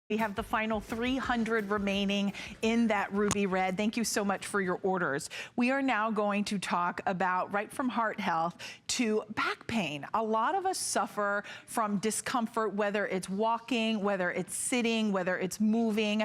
We have the final 300 remaining in that ruby red. Thank you so much for your orders. We are now going to talk about right from heart health to back pain. A lot of us suffer from discomfort, whether it's walking, whether it's sitting, whether it's moving,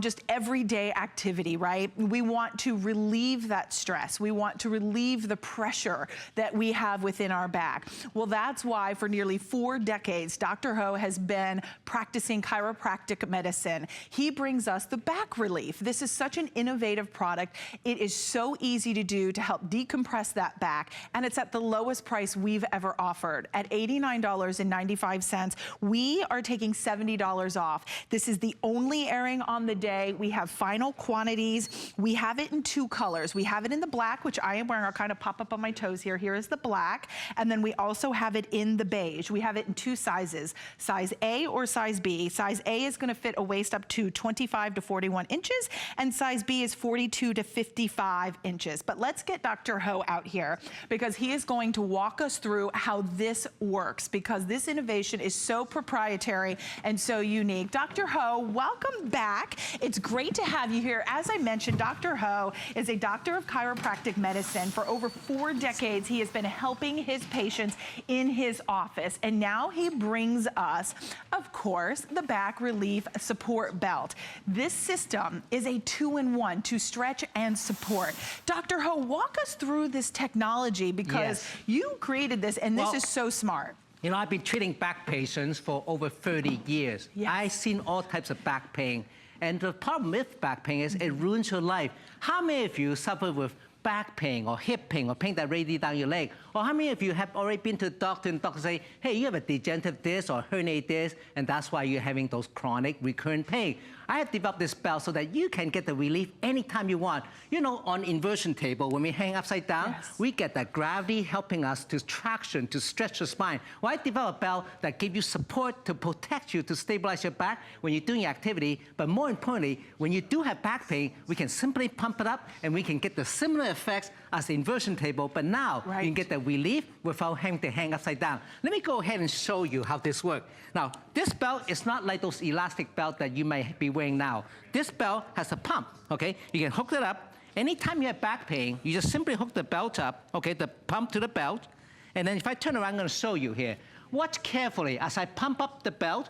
just everyday activity, right? We want to relieve that stress. We want to relieve the pressure that we have within our back. Well, that's why for nearly 4 decades, Dr. Ho has been practicing chiropractic medicine. He brings us the back relief. This is such an innovative product. It is so easy to do to help decompress that back, and it's at the lowest price we've ever offered. At $89.95, we are taking $70 off. This is the only airing on the day. We have final quantities. We have it in 2 colors. We have it in the black, which I am wearing. I'll kind of pop up on my toes here. Here is the black, and then we also have it in the beige. We have it in 2 sizes, size A or size B. Size A is going to fit a waist up to 25 to 41 inches, and size B is 42 to 55 inches. But let's get Dr. Ho out here because he is going to walk us through how this works, because this innovation is so proprietary and so unique. Dr. Ho, welcome back. It's great to have you here. As I mentioned, Dr. Ho is a doctor of chiropractic medicine. For over 4 decades, he has been helping his patients in his office, and now he brings us, of course, the back relief support belt. This system is a 2-in-1 to stretch and support. Dr. Ho, walk us through this technology, because you created this, and this is so smart. You know, I've been treating back patients for over 30 years. I've seen all types of back pain. And the problem with back pain is it ruins your life. How many of you suffer with back pain or hip pain or pain that radiates down your leg? Or how many of you have already been to the doctor and the doctor say, hey, you have a degenerative disc or herniated disc, and that's why you're having those chronic recurrent pain? I have developed this belt so that you can get the relief anytime you want. You know, on inversion table, when we hang upside down, we get that gravity helping us to traction, to stretch the spine. Well, I developed a belt that gives you support to protect you, to stabilize your back when you're doing activity. But more importantly, when you do have back pain, we can simply pump it up and we can get the similar effects as the inversion table, but now you can get the relief without having to hang upside down. Let me go ahead and show you how this works. Now, this belt is not like those elastic belts that you may be wearing now. This belt has a pump, okay? You can hook it up. Anytime you have back pain, you just simply hook the belt up, okay, the pump to the belt. And then if I turn around, I'm gonna show you here. Watch carefully. As I pump up the belt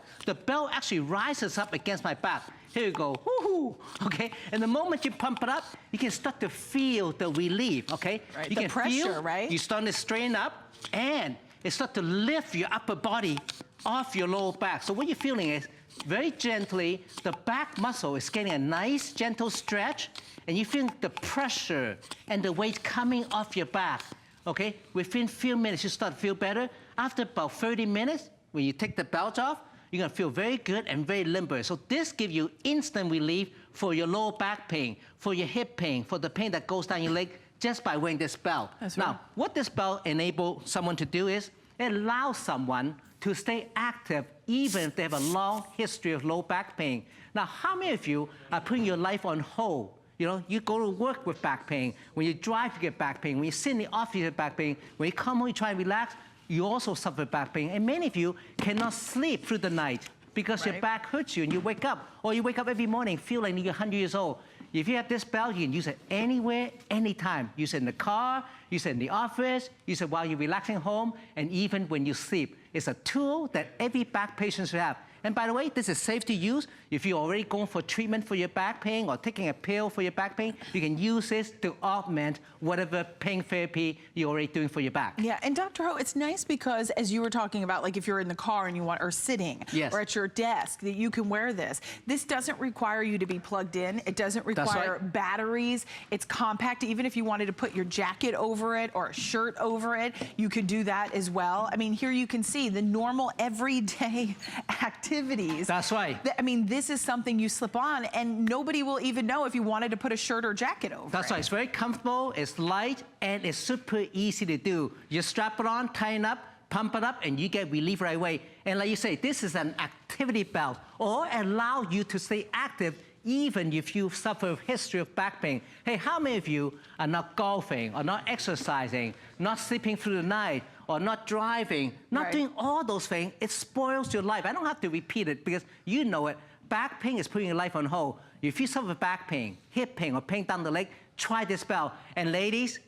actually rises up against my back. Here you go, woohoo, okay? And the moment you pump it up, you can start to feel the relief, okay? Right, you the can pressure, feel, right? You start to strain up, and it starts to lift your upper body off your lower back. So what you're feeling is, very gently, the back muscle is getting a nice, gentle stretch, and you feel the pressure and the weight coming off your back, okay? Within a few minutes, you start to feel better. After about 30 minutes, when you take the belt off, you're gonna feel very good and very limber. So this gives you instant relief for your lower back pain, for your hip pain, for the pain that goes down your leg, just by wearing this belt. Now, what this belt enables someone to do is, it allows someone to stay active even if they have a long history of low back pain. Now, how many of you are putting your life on hold? You know, you go to work with back pain. When you drive, you get back pain. When you sit in the office, you get back pain. When you come home, you try and relax, you also suffer back pain. And many of you cannot sleep through the night because your back hurts you and you wake up. Or you wake up every morning feeling you're 100 years old. If you have this belt, you can use it anywhere, anytime. Use it in the car, use it in the office, use it while you're relaxing home, and even when you sleep. It's a tool that every back patient should have. And by the way, this is safe to use. If you're already going for treatment for your back pain or taking a pill for your back pain, you can use this to augment whatever pain therapy you're already doing for your back. Yeah, and Dr. Ho, it's nice because as you were talking about, like if you're in the car and you want, or sitting, or at your desk, that you can wear this. This doesn't require you to be plugged in. It doesn't require batteries. It's compact. Even if you wanted to put your jacket over it or a shirt over it, you could do that as well. I mean, here you can see the normal everyday activities. That's right. I mean, this is something you slip on and nobody will even know if you wanted to put a shirt or jacket over it. That's right. It's very comfortable, it's light, and it's super easy to do. You strap it on, tie it up, pump it up, and you get relief right away. And like you say, this is an activity belt, or allow you to stay active even if you suffer a history of back pain. Hey, how many of you are not golfing, or not exercising, not sleeping through the night, or not driving, not doing all those things? It spoils your life. I don't have to repeat it because you know it. back pain is putting your life on hold. If you suffer back pain, hip pain, or pain down the leg, try this belt. And ladies,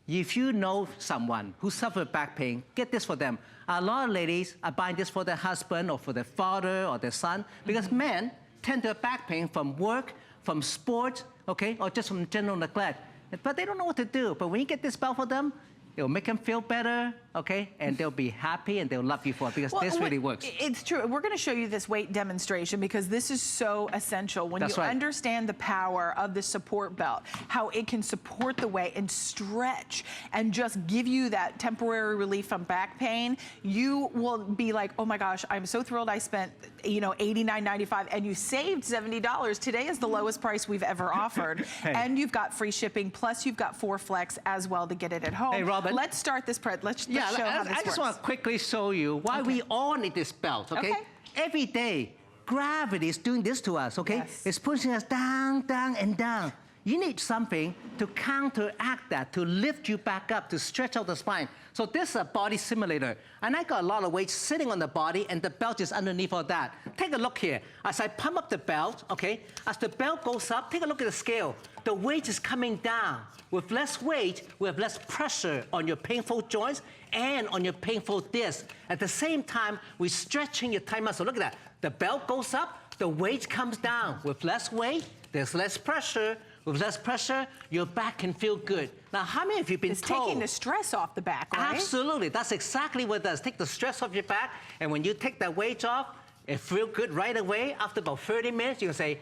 if you know someone who suffers back pain, get this for them. A lot of ladies are buying this for their husband or for their father or their son, because men tend to have back pain from work, from sports, okay, or just from general neglect. But they don't know what to do. But when you get this belt for them, it'll make them feel better, okay? And they'll be happy and they'll love you for it, because this really works. It's true. We're going to show you this weight demonstration because this is so essential. When That's you right. understand the power of the support belt, how it can support the weight and stretch and just give you that temporary relief from back pain, you will be like, oh my gosh, I'm so thrilled I spent, you know, $89.95 and you saved $70. Today is the lowest price we've ever offered. Hey. And you've got free shipping, plus you've got 4 Flex as well to get it at home. Hey, Robin. Let's start this spread. Let's show how this I works. just want to quickly show you why we all need this belt, okay? Every day, gravity is doing this to us, okay? Yes. It's pushing us down, down, and down. You need something to counteract that, to lift you back up, to stretch out the spine. So this is a body simulator. And I got a lot of weight sitting on the body, and the belt is underneath all that. Take a look here. As I pump up the belt, okay, as the belt goes up, take a look at the scale. The weight is coming down. With less weight, we have less pressure on your painful joints and on your painful discs. At the same time, we're stretching your thigh muscle. Look at that. The belt goes up, the weight comes down. With less weight, there's less pressure. With less pressure, your back can feel good. Now, how many of you have been told? It's taking the stress off the back, right? Absolutely. That's exactly what it does. Take the stress off your back, and when you take that weight off, it feels good right away. After about 30 minutes, you can say,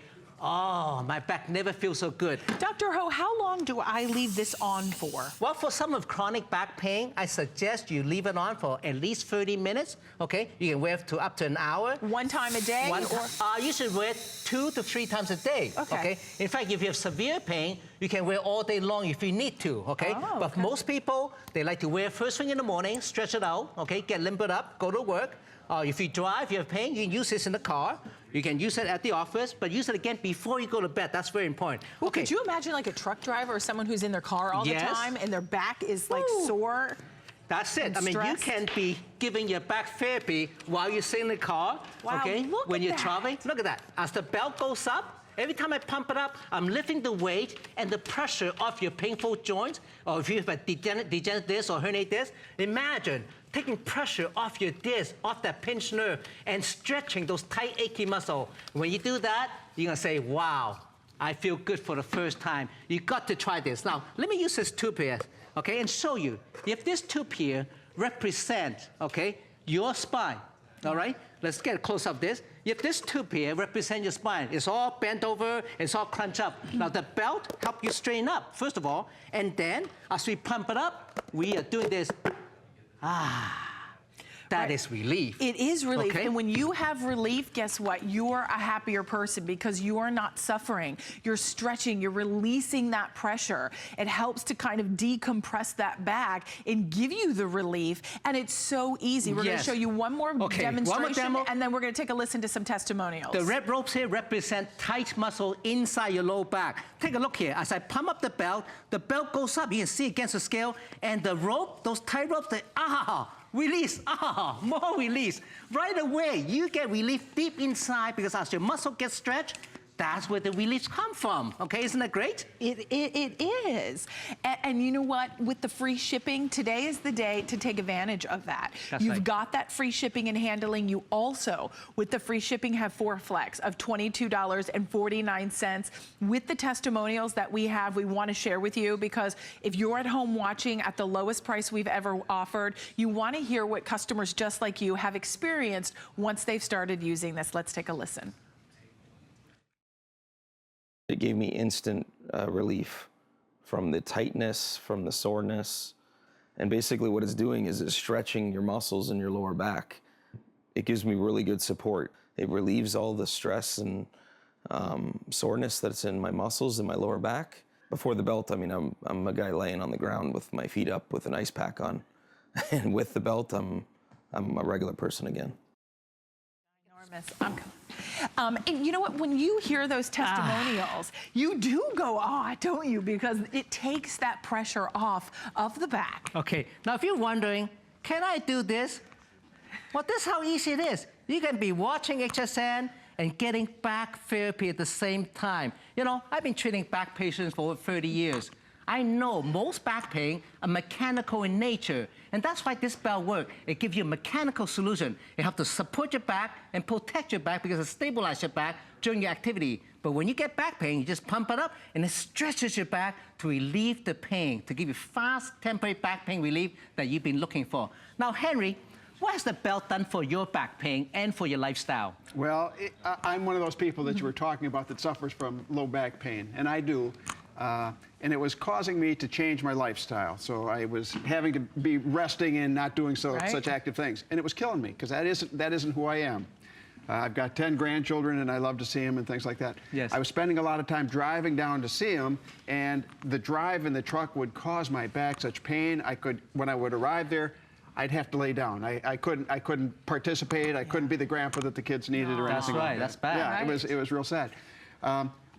oh, my back never feels so good. Dr. Ho, how long do I leave this on for? Well, for some with chronic back pain, I suggest you leave it on for at least 30 minutes, okay? You can wear it to up to an hour. One time a day? You should wear it 2 to 3 times a day, okay? In fact, if you have severe pain, you can wear all day long if you need to, okay? But for most people, they like to wear first thing in the morning, stretch it out, okay? Get limbered up, go to work. If you drive, you have pain, you can use this in the car. You can use it at the office, but use it again before you go to bed. That's very important. Well, could you imagine like a truck driver or someone who's in their car all the time and their back is like sore? That's it. I mean, you can be giving your back therapy while you're sitting in the car, okay? When you're traveling. Look at that. As the belt goes up, every time I pump it up, I'm lifting the weight and the pressure off your painful joints, or if you have a degenerate disc or herniated disc, imagine taking pressure off your disc, off that pinched nerve, and stretching those tight, achy muscles. When you do that, you're gonna say, wow, I feel good for the first time. You got to try this. Now, let me use this tube here, okay, and show you. If this tube here represents, okay, your spine, all right? Let's get a close up of this. If this tube here represents your spine, it's all bent over, it's all crunched up. Now the belt helps you straighten up, first of all, and then as we pump it up, we are doing this. That is relief. It is relief. And when you have relief, guess what? You're a happier person because you are not suffering. You're stretching, you're releasing that pressure. It helps to kind of decompress that back and give you the relief. And it's so easy. We're going to show you one more demonstration, and then we're going to take a listen to some testimonials. The red ropes here represent tight muscle inside your low back. Take a look here. As I pump up the belt goes up. You can see against the scale. And the rope, those tight ropes, they, release, more release. Right away, you get relief deep inside because as your muscle gets stretched, that's where the reliefs come from. Okay, isn't that great? It is. And you know what? With the free shipping, today is the day to take advantage of that. You've got that free shipping and handling. You also, with the free shipping, have 4 Flex of $22.49. With the testimonials that we have, we want to share with you because if you're at home watching at the lowest price we've ever offered, you want to hear what customers just like you have experienced once they've started using this. Let's take a listen. It gave me instant relief from the tightness, from the soreness. And basically what it's doing is it's stretching your muscles in your lower back. It gives me really good support. It relieves all the stress and soreness that's in my muscles in my lower back. Before the belt, I mean, I'm a guy laying on the ground with my feet up with an ice pack on. And with the belt, I'm a regular person again. And you know what, when you hear those testimonials, you do go, don't you? Because it takes that pressure off of the back. Okay, now if you're wondering, can I do this? Well, this is how easy it is. You can be watching HSN and getting back therapy at the same time. You know, I've been treating back patients for over 30 years. I know most back pain are mechanical in nature, and that's why this belt works. It gives you a mechanical solution. It helps to support your back and protect your back because it stabilizes your back during your activity. But when you get back pain, you just pump it up, and it stretches your back to relieve the pain, to give you fast, temporary back pain relief that you've been looking for. Now, Henry, what has the belt done for your back pain and for your lifestyle? Well, I'm one of those people that you were talking about that suffers from low back pain, and I do. And it was causing me to change my lifestyle. So I was having to be resting and not doing such active things. And it was killing me, because that isn't who I am. I've got 10 grandchildren, and I love to see them and things like that. Yes. I was spending a lot of time driving down to see them, and the drive in the truck would cause my back such pain. When I would arrive there, I'd have to lay down. I couldn't participate. I couldn't be the grandpa that the kids needed or anything like that. That's bad. Yeah, Right. it was real sad.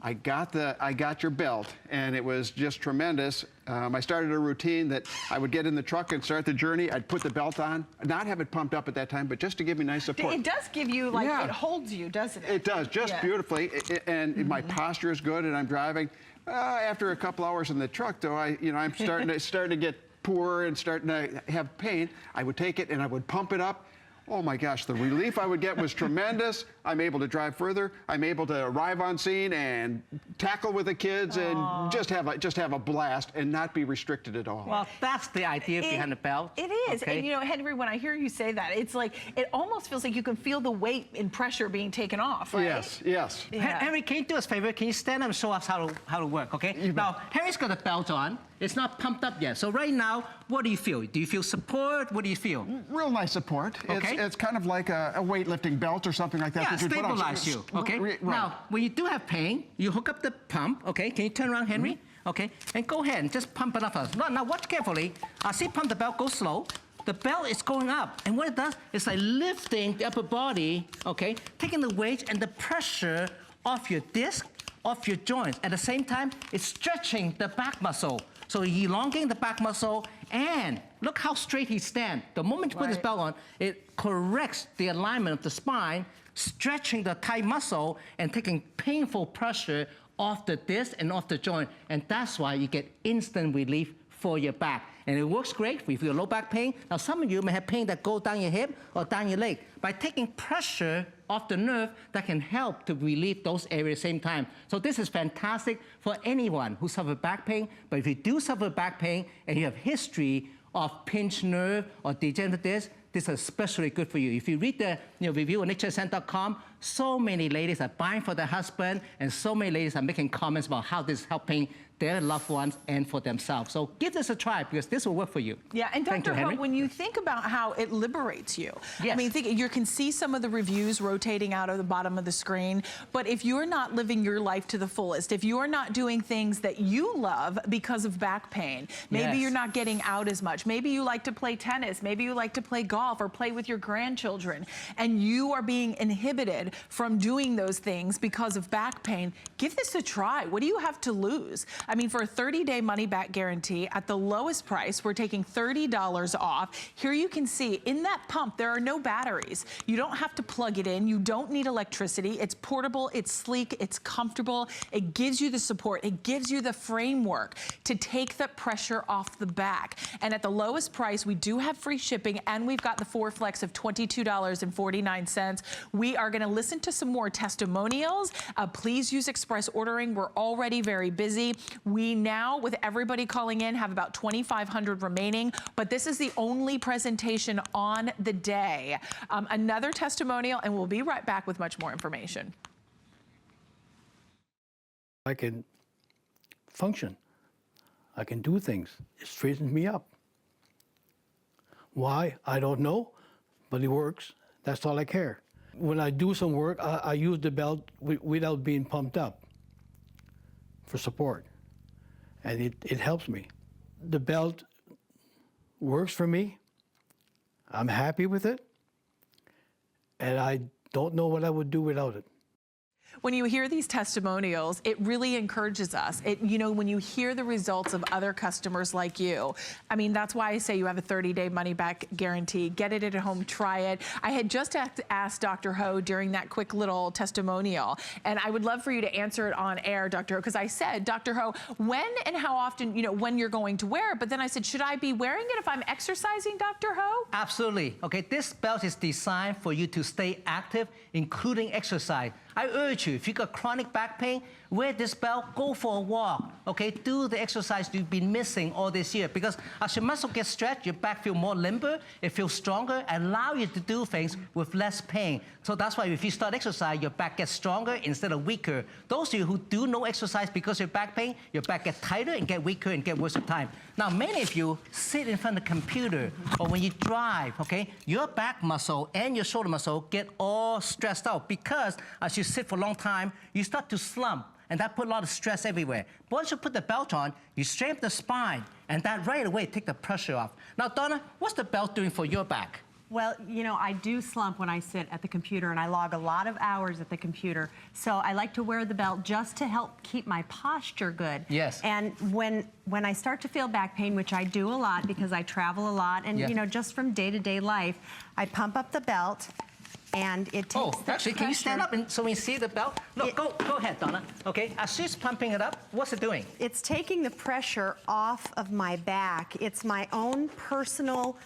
I got your belt, and it was just tremendous. I started a routine that I would get in the truck and start the journey. I'd put the belt on, not have it pumped up at that time, but just to give me nice support. It does give you, like, Yeah. it holds you, doesn't it? It does, just beautifully, and my posture is good, and I'm driving. After a couple hours in the truck, though, I'm starting to get poor and starting to have pain. I would take it and I would pump it up. Oh my gosh, the relief I would get was tremendous. I'm able to drive further. I'm able to arrive on scene and tackle with the kids and just have a blast and not be restricted at all. Well, that's the idea behind the belt. It is. Okay? And, you know, Henry, when I hear you say that, it's like, it almost feels like you can feel the weight and pressure being taken off, right? Yes, yes. Yeah. Henry, can you do us a favor? Can you stand up and show us how to work, okay? Now, Henry's got a belt on. It's not pumped up yet. So right now, what do you feel? Do you feel support? What do you feel? Real nice support. Okay. It's kind of like a weightlifting belt or something like that. Yeah, that you'd put on. stabilize you, okay? Right. Now, when you do have pain, you hook up the pump, okay? Can you turn around, Henry? Okay, and go ahead and just pump it up first. Now watch carefully. I see pump the belt, go slow. The belt is going up, and what it does is like lifting the upper body, okay? Taking the weight and the pressure off your disc, off your joints. At the same time, it's stretching the back muscle. So elongating the back muscle, and look how straight he stands. The moment you put his belt on, it corrects the alignment of the spine, stretching the tight muscle and taking painful pressure off the disc and off the joint. And that's why you get instant relief for your back. And it works great if you have low back pain. Now, some of you may have pain that goes down your hip or down your leg. By taking pressure off the nerve, that can help to relieve those areas at the same time. So this is fantastic for anyone who suffers back pain. But if you do suffer back pain and you have history of pinched nerve or degenerative disc, this is especially good for you. If you read the review on hsn.com, so many ladies are buying for their husband, and so many ladies are making comments about how this is helping their loved ones and for themselves. So give this a try, because this will work for you. Yeah, and Thank you, Dr. Ho, Henry. when you think about how it liberates you, Yes. I mean, you can see some of the reviews rotating out of the bottom of the screen, but if you're not living your life to the fullest, if you're not doing things that you love because of back pain, maybe Yes. you're not getting out as much, maybe you like to play tennis, maybe you like to play golf or play with your grandchildren, and you are being inhibited from doing those things because of back pain, give this a try. What do you have to lose? I mean, for a 30-day money-back guarantee at the lowest price, we're taking $30 off. Here you can see in that pump, there are no batteries. You don't have to plug it in. You don't need electricity. It's portable, it's sleek, it's comfortable. It gives you the support. It gives you the framework to take the pressure off the back. And at the lowest price, we do have free shipping, and we've got the 4 Flex of $22.49. We are gonna listen to some more testimonials. Please use express ordering. We're already very busy. We now, with everybody calling in, have about 2,500 remaining, but this is the only presentation on the day. Another testimonial, and we'll be right back with much more information. I can function. I can do things. It straightens me up. Why? I don't know, but it works. That's all I care. When I do some work, I use the belt without being pumped up for support. And it helps me. The belt works for me. I'm happy with it. And I don't know what I would do without it. When you hear these testimonials, it really encourages us. You know, when you hear the results of other customers like you, I mean, that's why I say you have a 30-day money-back guarantee. Get it at home, try it. I had just asked Dr. Ho during that quick little testimonial, and I would love for you to answer it on air, Dr. Ho, because I said, Dr. Ho, when and how often, you know, when you're going to wear it, but then I said, should I be wearing it if I'm exercising, Dr. Ho? Absolutely. Okay, this belt is designed for you to stay active, including exercise. I urge you, if you got chronic back pain, wear this belt, go for a walk, okay? Do the exercise you've been missing all this year, because as your muscle gets stretched, your back feels more limber, it feels stronger, allow you to do things with less pain. So that's why if you start exercise, your back gets stronger instead of weaker. Those of you who do no exercise because of your back pain, your back gets tighter and get weaker and get worse with time. Now, many of you sit in front of the computer or when you drive, okay? Your back muscle and your shoulder muscle get all stressed out because as you sit for a long time, you start to slump, and that put a lot of stress everywhere. But once you put the belt on, you straighten the spine, and that right away take the pressure off. Now, Donna, what's the belt doing for your back? Well, you know, I do slump when I sit at the computer, and I log a lot of hours at the computer. So I like to wear the belt just to help keep my posture good. Yes. And when I start to feel back pain, which I do a lot because I travel a lot, and Yes. you know, just from day-to-day life, I pump up the belt, and it takes the Actually, can you stand pressure. up and so we see the belt? Look, go ahead, Donna. Okay, as she's pumping it up, what's it doing? It's taking the pressure off of my back. It's my own personal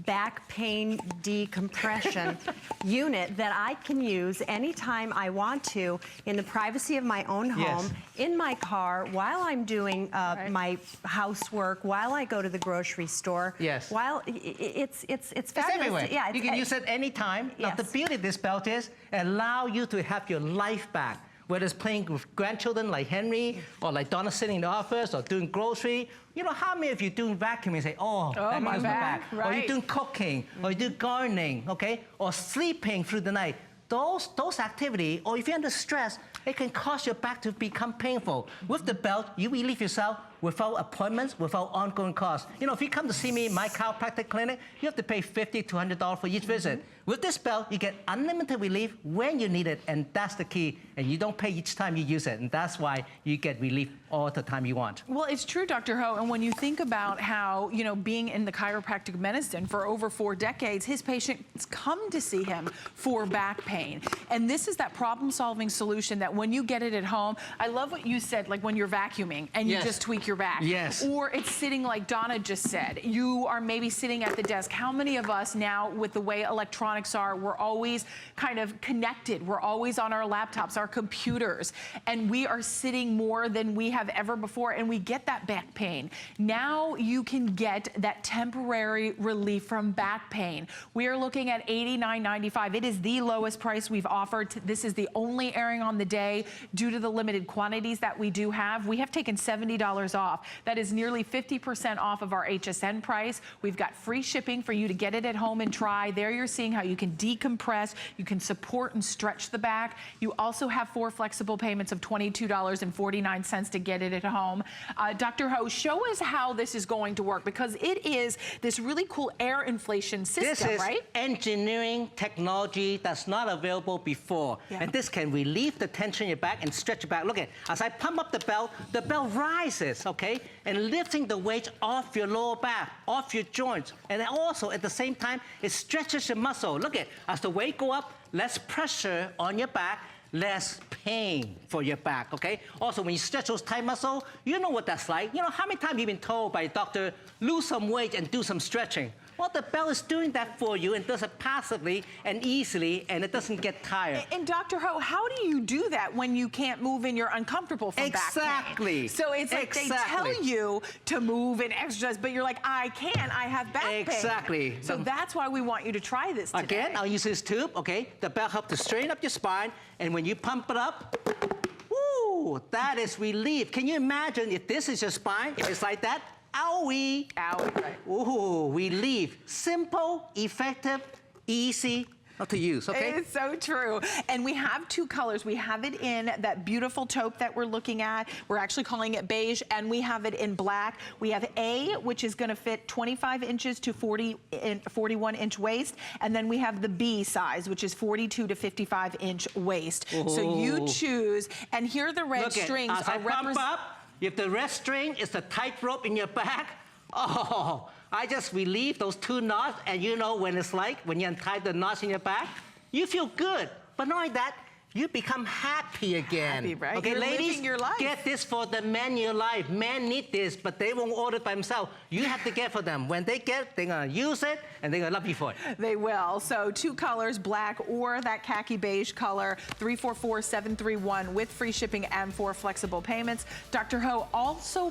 back pain decompression unit that I can use anytime I want to in the privacy of my own home, Yes. in my car, while I'm doing my housework, while I go to the grocery store. Yes. While it's It's fabulous. everywhere. Yeah, You can use it anytime. Now, the Yes. beauty of this belt is allow you to have your life back. Whether it's playing with grandchildren like Henry, or like Donna sitting in the office, or doing grocery. You know, how many of you doing vacuuming and say, oh that my means my back. back, Or right. you're doing cooking, or you do gardening, okay? Or sleeping through the night. Those activities, or if you're under stress, it can cause your back to become painful. With the belt, you relieve yourself without appointments, without ongoing costs. You know, if you come to see me in my chiropractic clinic, you have to pay $50 to $100 for each visit. With this belt, you get unlimited relief when you need it, and that's the key. And you don't pay each time you use it, and that's why you get relief all the time you want. Well, it's true, Dr. Ho, and when you think about how, you know, being in the chiropractic medicine for over 4 decades, his patients come to see him for back pain. And this is that problem-solving solution that when you get it at home, I love what you said, like when you're vacuuming and you Yes. just tweak your back. Yes. Or it's sitting like Donna just said. You are maybe sitting at the desk. How many of us now, with the way electronics are, we're always kind of connected. We're always on our laptops, our computers, and we are sitting more than we have ever before, and we get that back pain. Now you can get that temporary relief from back pain. We are looking at $89.95. It is the lowest price we've offered. This is the only airing on the day due to the limited quantities that we do have. We have taken $70 off. That is nearly 50% off of our HSN price. We've got free shipping for you to get it at home and try. There you're seeing how you can decompress, you can support and stretch the back. You also have 4 flexible payments of $22.49 to get it at home. Dr. Ho, show us how this is going to work, because it is this really cool air inflation system, This is right? engineering technology that's not available before. Yeah. And this can relieve the tension in your back and stretch your back. Look at, as I pump up the belt rises, okay? And lifting the weight off your lower back, off your joints. And then also, at the same time, it stretches your muscle. Look at, as the weight go up, less pressure on your back, less pain for your back, okay? Also, when you stretch those tight muscles, you know what that's like. You know, how many times you've been told by a doctor, lose some weight and do some stretching? Well, the belt is doing that for you and does it passively and easily, and it doesn't get tired. And Dr. Ho, how do you do that when you can't move and you're uncomfortable from back pain? Exactly. So it's like they tell you to move and exercise, but you're like, I can't, I have back pain. Exactly. So that's why we want you to try this today. Again, I'll use this tube, okay? The belt helps to straighten up your spine, and when you pump it up, woo, that is relief. Can you imagine if this is your spine, if it's like that? Owie. Owie, right. Ooh, relief. Simple, effective, easy, not to use, okay? It's so true. And we have two colors. We have it in that beautiful taupe that we're looking at. We're actually calling it beige, and we have it in black. We have A, which is gonna fit 25 inches to 41 inch waist. And then we have the B size, which is 42 to 55 inch waist. So you choose, and here the red strings as I pump up, if the red string is the tightrope in your back, oh, I just relieve those two knots, and you know when it's like, when you untie the knots in your back, you feel good. But not only that, you become happy again. Happy, right? Okay, You're ladies, living your life. get this for the men in your life. Men need this, but they won't order it by themselves. You have to get for them. When they get, they're gonna use it, and they're gonna love you for it. They will. So two colors, black or that khaki beige color, 344-731 with free shipping and 4 flexible payments. Dr. Ho also